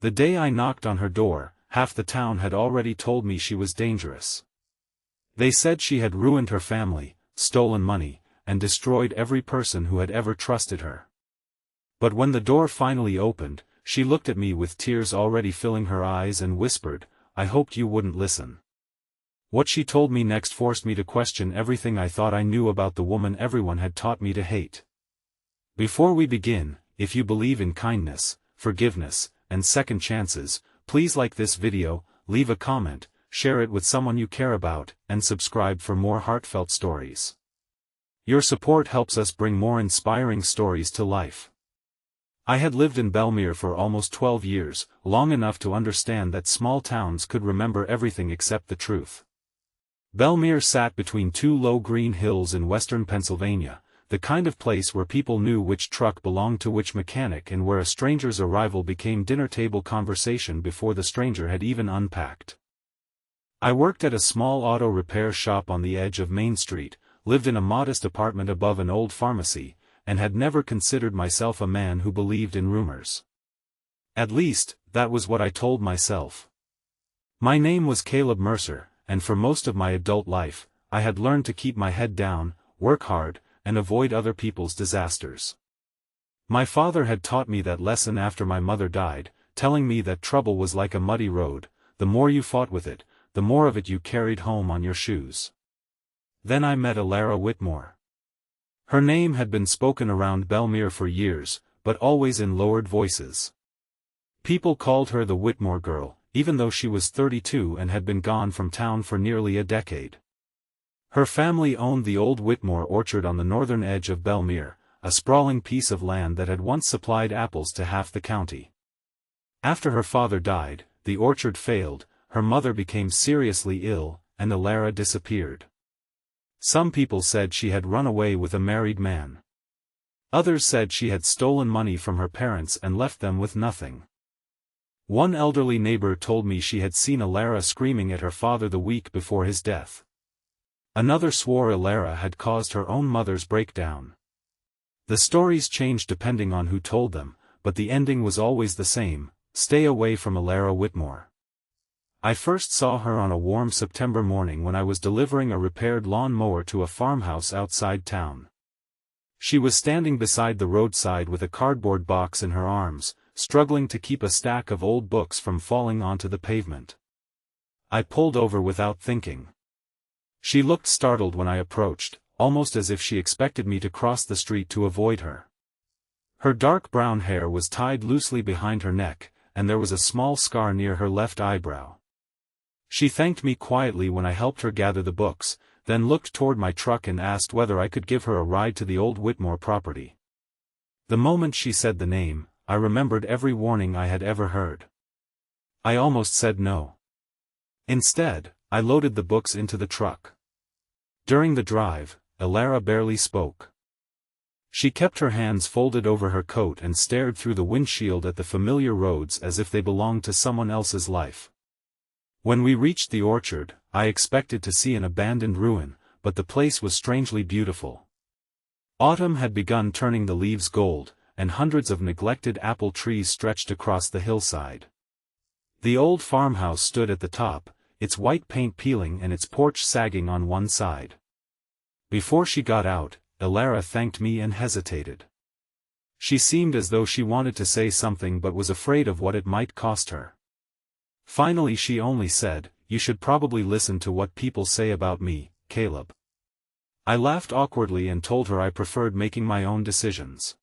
The day I knocked on her door, half the town had already told me she was dangerous. They said she had ruined her family, stolen money, and destroyed every person who had ever trusted her. But when the door finally opened, she looked at me with tears already filling her eyes and whispered, "I hoped you wouldn't listen." What she told me next forced me to question everything I thought I knew about the woman everyone had taught me to hate. Before we begin, if you believe in kindness, forgiveness, and second chances, please like this video, leave a comment, share it with someone you care about, and subscribe for more heartfelt stories. Your support helps us bring more inspiring stories to life. I had lived in Belmere for almost 12 years, long enough to understand that small towns could remember everything except the truth. Belmere sat between two low green hills in western Pennsylvania, the kind of place where people knew which truck belonged to which mechanic and where a stranger's arrival became dinner-table conversation before the stranger had even unpacked. I worked at a small auto repair shop on the edge of Main Street, lived in a modest apartment above an old pharmacy, and had never considered myself a man who believed in rumors. At least, that was what I told myself. My name was Caleb Mercer, and for most of my adult life, I had learned to keep my head down, work hard, and avoid other people's disasters. My father had taught me that lesson after my mother died, telling me that trouble was like a muddy road, the more you fought with it, the more of it you carried home on your shoes. Then I met Elara Whitmore. Her name had been spoken around Belmere for years, but always in lowered voices. People called her the Whitmore girl, even though she was 32 and had been gone from town for nearly a decade. Her family owned the old Whitmore orchard on the northern edge of Belmere, a sprawling piece of land that had once supplied apples to half the county. After her father died, the orchard failed, her mother became seriously ill, and Elara disappeared. Some people said she had run away with a married man. Others said she had stolen money from her parents and left them with nothing. One elderly neighbor told me she had seen Elara screaming at her father the week before his death. Another swore Elara had caused her own mother's breakdown. The stories changed depending on who told them, but the ending was always the same: stay away from Elara Whitmore. I first saw her on a warm September morning when I was delivering a repaired lawn mower to a farmhouse outside town. She was standing beside the roadside with a cardboard box in her arms, struggling to keep a stack of old books from falling onto the pavement. I pulled over without thinking. She looked startled when I approached, almost as if she expected me to cross the street to avoid her. Her dark brown hair was tied loosely behind her neck, and there was a small scar near her left eyebrow. She thanked me quietly when I helped her gather the books, then looked toward my truck and asked whether I could give her a ride to the old Whitmore property. The moment she said the name, I remembered every warning I had ever heard. I almost said no. Instead, I loaded the books into the truck. During the drive, Elara barely spoke. She kept her hands folded over her coat and stared through the windshield at the familiar roads as if they belonged to someone else's life. When we reached the orchard, I expected to see an abandoned ruin, but the place was strangely beautiful. Autumn had begun turning the leaves gold, and hundreds of neglected apple trees stretched across the hillside. The old farmhouse stood at the top, its white paint peeling and its porch sagging on one side. Before she got out, Elara thanked me and hesitated. She seemed as though she wanted to say something but was afraid of what it might cost her. Finally she only said, "You should probably listen to what people say about me, Caleb." I laughed awkwardly and told her I preferred making my own decisions.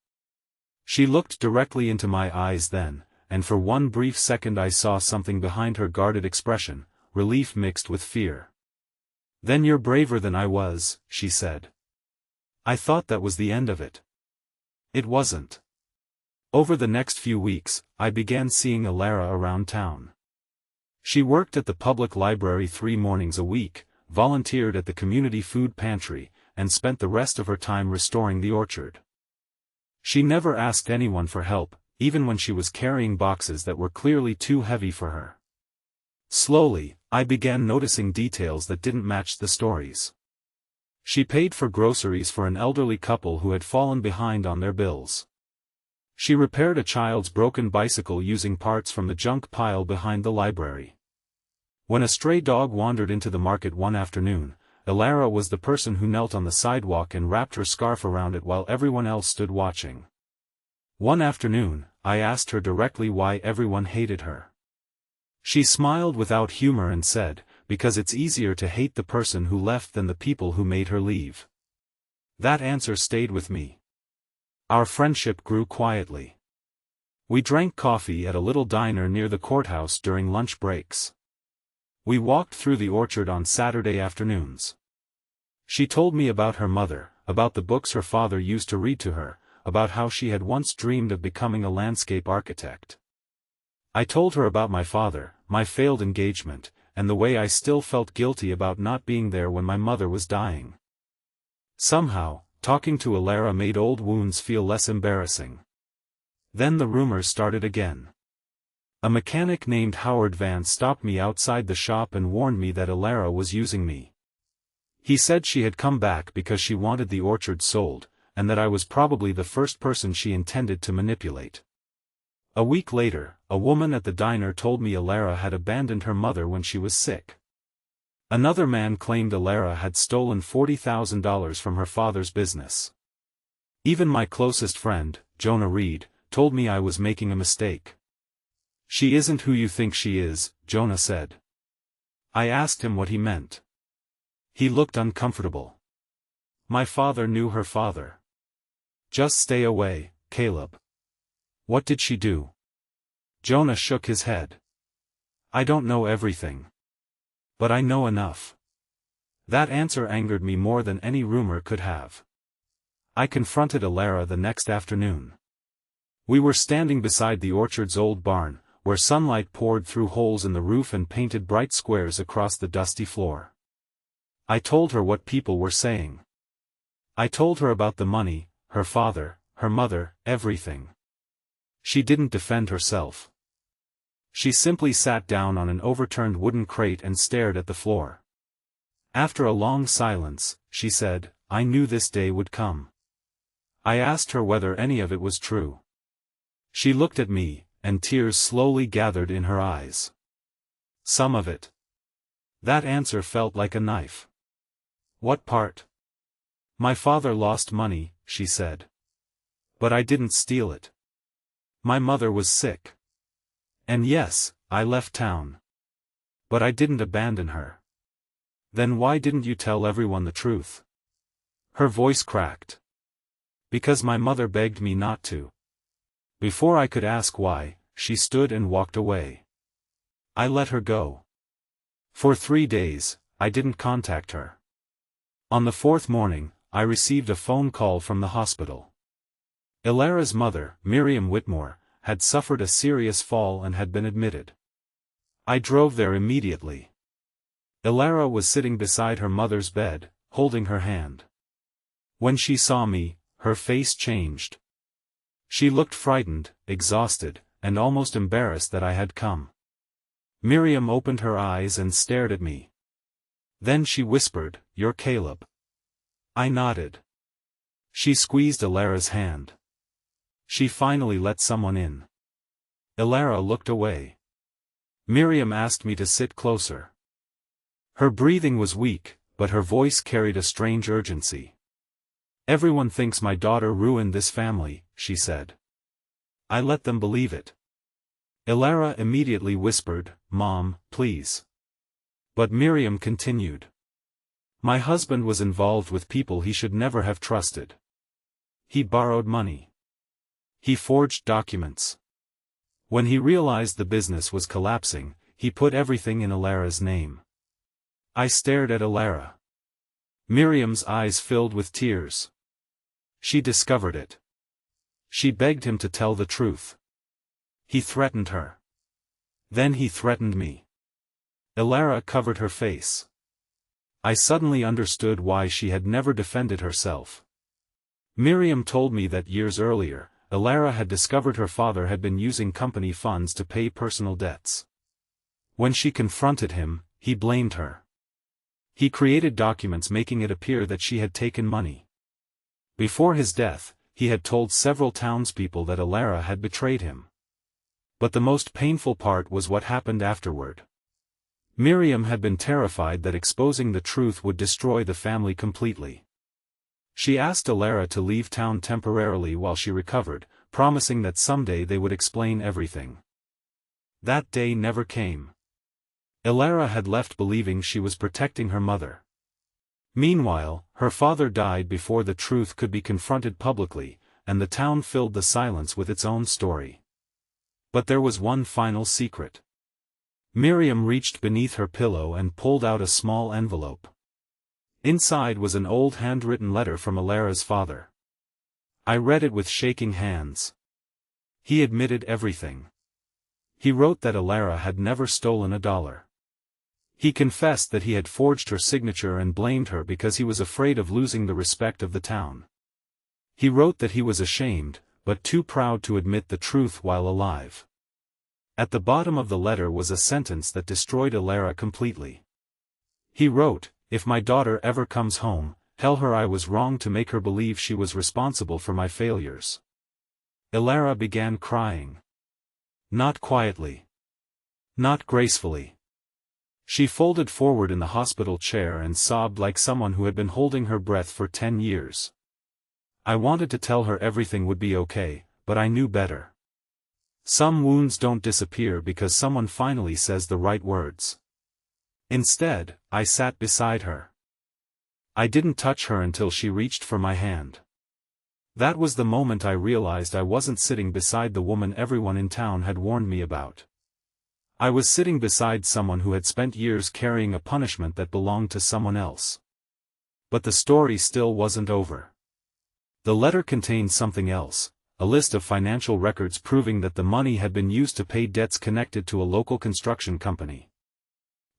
She looked directly into my eyes then, and for one brief second I saw something behind her guarded expression, relief mixed with fear. "Then you're braver than I was," she said. I thought that was the end of it. It wasn't. Over the next few weeks, I began seeing Elara around town. She worked at the public library 3 mornings a week, volunteered at the community food pantry, and spent the rest of her time restoring the orchard. She never asked anyone for help, even when she was carrying boxes that were clearly too heavy for her. Slowly, I began noticing details that didn't match the stories. She paid for groceries for an elderly couple who had fallen behind on their bills. She repaired a child's broken bicycle using parts from the junk pile behind the library. When a stray dog wandered into the market one afternoon, Elara was the person who knelt on the sidewalk and wrapped her scarf around it while everyone else stood watching. One afternoon, I asked her directly why everyone hated her. She smiled without humor and said, "Because it's easier to hate the person who left than the people who made her leave." That answer stayed with me. Our friendship grew quietly. We drank coffee at a little diner near the courthouse during lunch breaks. We walked through the orchard on Saturday afternoons. She told me about her mother, about the books her father used to read to her, about how she had once dreamed of becoming a landscape architect. I told her about my father, my failed engagement, and the way I still felt guilty about not being there when my mother was dying. Somehow, talking to Elara made old wounds feel less embarrassing. Then the rumors started again. A mechanic named Howard Vance stopped me outside the shop and warned me that Elara was using me. He said she had come back because she wanted the orchard sold, and that I was probably the first person she intended to manipulate. A week later, a woman at the diner told me Elara had abandoned her mother when she was sick. Another man claimed Elara had stolen $40,000 from her father's business. Even my closest friend, Jonah Reed, told me I was making a mistake. "She isn't who you think she is," Jonah said. I asked him what he meant. He looked uncomfortable. "My father knew her father." "Just stay away, Caleb." "What did she do?" Jonah shook his head. "I don't know everything. But I know enough." That answer angered me more than any rumor could have. I confronted Elara the next afternoon. We were standing beside the orchard's old barn, where sunlight poured through holes in the roof and painted bright squares across the dusty floor. I told her what people were saying. I told her about the money, her father, her mother, everything. She didn't defend herself. She simply sat down on an overturned wooden crate and stared at the floor. After a long silence, she said, "I knew this day would come." I asked her whether any of it was true. She looked at me, and tears slowly gathered in her eyes. "Some of it." That answer felt like a knife. "What part?" "My father lost money," she said. "But I didn't steal it. My mother was sick. And yes, I left town. But I didn't abandon her." "Then why didn't you tell everyone the truth?" Her voice cracked. "Because my mother begged me not to." Before I could ask why, she stood and walked away. I let her go. For 3 days, I didn't contact her. On the 4th morning, I received a phone call from the hospital. Elara's mother, Miriam Whitmore, had suffered a serious fall and had been admitted. I drove there immediately. Elara was sitting beside her mother's bed, holding her hand. When she saw me, her face changed. She looked frightened, exhausted, and almost embarrassed that I had come. Miriam opened her eyes and stared at me. Then she whispered, "You're Caleb." I nodded. She squeezed Elara's hand. She finally let someone in. Elara looked away. Miriam asked me to sit closer. Her breathing was weak, but her voice carried a strange urgency. "Everyone thinks my daughter ruined this family," she said. I let them believe it. Elara immediately whispered, "Mom, please." But Miriam continued. "My husband was involved with people he should never have trusted. He borrowed money. He forged documents. When he realized the business was collapsing, he put everything in Elara's name." I stared at Elara. Miriam's eyes filled with tears. She discovered it. She begged him to tell the truth. He threatened her. Then he threatened me. Elara covered her face. I suddenly understood why she had never defended herself. Miriam told me that years earlier, Elara had discovered her father had been using company funds to pay personal debts. When she confronted him, he blamed her. He created documents making it appear that she had taken money. Before his death, he had told several townspeople that Elara had betrayed him. But the most painful part was what happened afterward. Miriam had been terrified that exposing the truth would destroy the family completely. She asked Elara to leave town temporarily while she recovered, promising that someday they would explain everything. That day never came. Elara had left believing she was protecting her mother. Meanwhile, her father died before the truth could be confronted publicly, and the town filled the silence with its own story. But there was one final secret. Miriam reached beneath her pillow and pulled out a small envelope. Inside was an old handwritten letter from Elara's father. I read it with shaking hands. He admitted everything. He wrote that Elara had never stolen $1. He confessed that he had forged her signature and blamed her because he was afraid of losing the respect of the town. He wrote that he was ashamed, but too proud to admit the truth while alive. At the bottom of the letter was a sentence that destroyed Elara completely. He wrote, "If my daughter ever comes home, tell her I was wrong to make her believe she was responsible for my failures." Elara began crying. Not quietly. Not gracefully. She folded forward in the hospital chair and sobbed like someone who had been holding her breath for 10 years. I wanted to tell her everything would be okay, but I knew better. Some wounds don't disappear because someone finally says the right words. Instead, I sat beside her. I didn't touch her until she reached for my hand. That was the moment I realized I wasn't sitting beside the woman everyone in town had warned me about. I was sitting beside someone who had spent years carrying a punishment that belonged to someone else. But the story still wasn't over. The letter contained something else, a list of financial records proving that the money had been used to pay debts connected to a local construction company.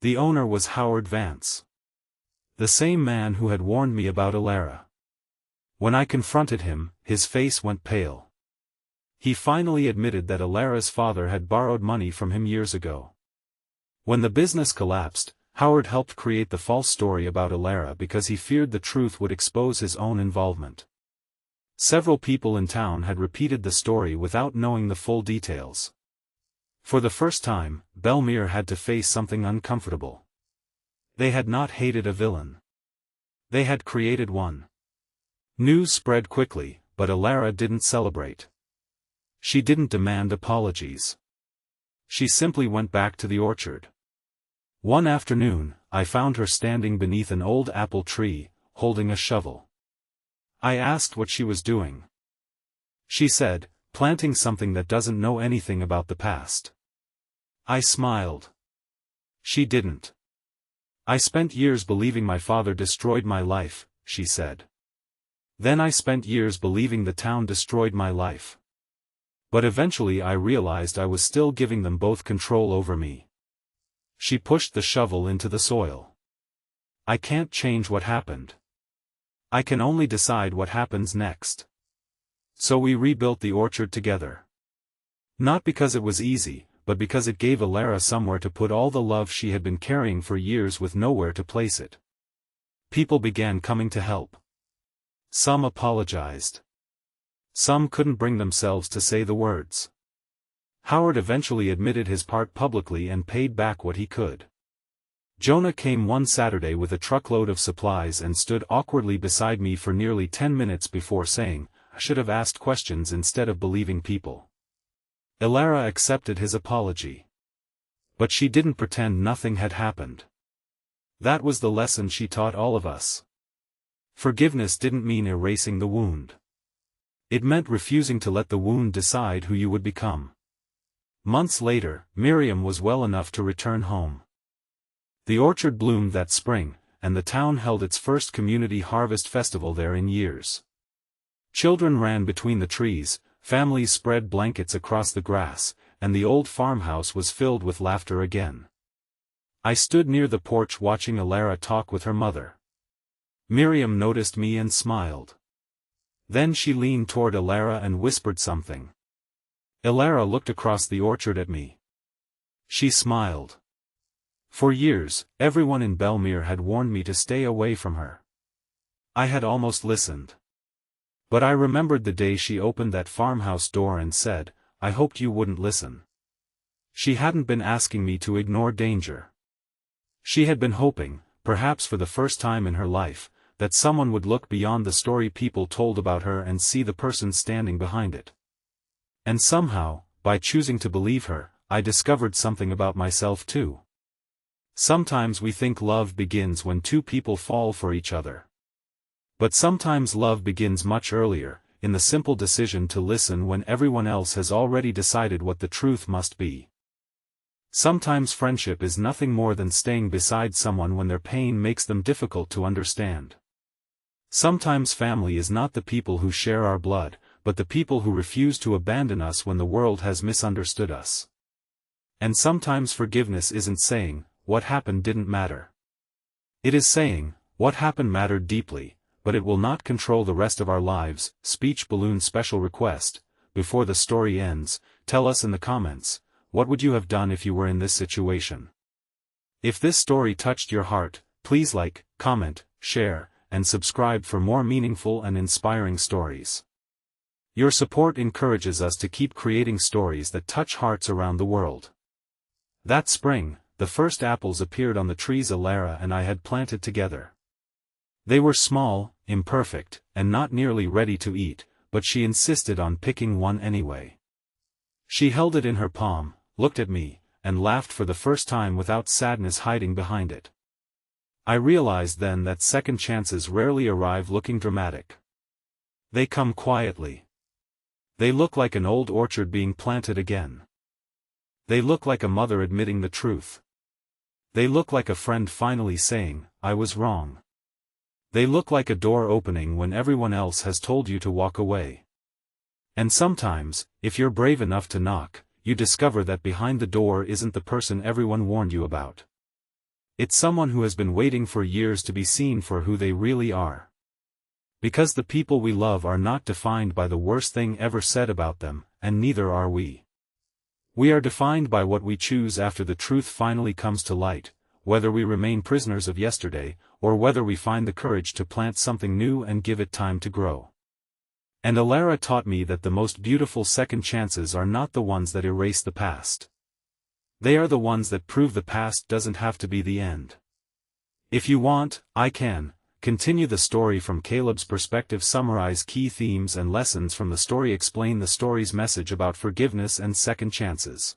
The owner was Howard Vance. The same man who had warned me about Elara. When I confronted him, his face went pale. He finally admitted that Elara's father had borrowed money from him years ago. When the business collapsed, Howard helped create the false story about Elara because he feared the truth would expose his own involvement. Several people in town had repeated the story without knowing the full details. For the first time, Belmere had to face something uncomfortable. They had not hated a villain. They had created one. News spread quickly, but Elara didn't celebrate. She didn't demand apologies. She simply went back to the orchard. One afternoon, I found her standing beneath an old apple tree, holding a shovel. I asked what she was doing. She said, "Planting something that doesn't know anything about the past." I smiled. She didn't. "I spent years believing my father destroyed my life," she said. "Then I spent years believing the town destroyed my life. But eventually I realized I was still giving them both control over me." She pushed the shovel into the soil. "I can't change what happened. I can only decide what happens next." So we rebuilt the orchard together. Not because it was easy, but because it gave Elara somewhere to put all the love she had been carrying for years with nowhere to place it. People began coming to help. Some apologized. Some couldn't bring themselves to say the words. Howard eventually admitted his part publicly and paid back what he could. Jonah came one Saturday with a truckload of supplies and stood awkwardly beside me for nearly 10 minutes before saying, "I should have asked questions instead of believing people." Elara accepted his apology. But she didn't pretend nothing had happened. That was the lesson she taught all of us. Forgiveness didn't mean erasing the wound. It meant refusing to let the wound decide who you would become. Months later, Miriam was well enough to return home. The orchard bloomed that spring, and the town held its first community harvest festival there in years. Children ran between the trees, families spread blankets across the grass, and the old farmhouse was filled with laughter again. I stood near the porch watching Elara talk with her mother. Miriam noticed me and smiled. Then she leaned toward Elara and whispered something. Elara looked across the orchard at me. She smiled. For years, everyone in Belmere had warned me to stay away from her. I had almost listened. But I remembered the day she opened that farmhouse door and said, "I hoped you wouldn't listen." She hadn't been asking me to ignore danger. She had been hoping, perhaps for the first time in her life, that someone would look beyond the story people told about her and see the person standing behind it. And somehow, by choosing to believe her, I discovered something about myself too. Sometimes we think love begins when two people fall for each other. But sometimes love begins much earlier, in the simple decision to listen when everyone else has already decided what the truth must be. Sometimes friendship is nothing more than staying beside someone when their pain makes them difficult to understand. Sometimes family is not the people who share our blood, but the people who refuse to abandon us when the world has misunderstood us. And sometimes forgiveness isn't saying, "What happened didn't matter." It is saying, "What happened mattered deeply, but it will not control the rest of our lives." Speech balloon special request: before the story ends, tell us in the comments, what would you have done if you were in this situation? If this story touched your heart, please like, comment, share, and subscribe for more meaningful and inspiring stories. Your support encourages us to keep creating stories that touch hearts around the world. That spring, the first apples appeared on the trees Elara and I had planted together. They were small, imperfect, and not nearly ready to eat, but she insisted on picking one anyway. She held it in her palm, looked at me, and laughed for the first time without sadness hiding behind it. I realized then that second chances rarely arrive looking dramatic. They come quietly. They look like an old orchard being planted again. They look like a mother admitting the truth. They look like a friend finally saying, "I was wrong." They look like a door opening when everyone else has told you to walk away. And sometimes, if you're brave enough to knock, you discover that behind the door isn't the person everyone warned you about. It's someone who has been waiting for years to be seen for who they really are. Because the people we love are not defined by the worst thing ever said about them, and neither are we. We are defined by what we choose after the truth finally comes to light, whether we remain prisoners of yesterday, or whether we find the courage to plant something new and give it time to grow. And Elara taught me that the most beautiful second chances are not the ones that erase the past. They are the ones that prove the past doesn't have to be the end. If you want, I can continue the story from Caleb's perspective, summarize key themes and lessons from the story, explain the story's message about forgiveness and second chances.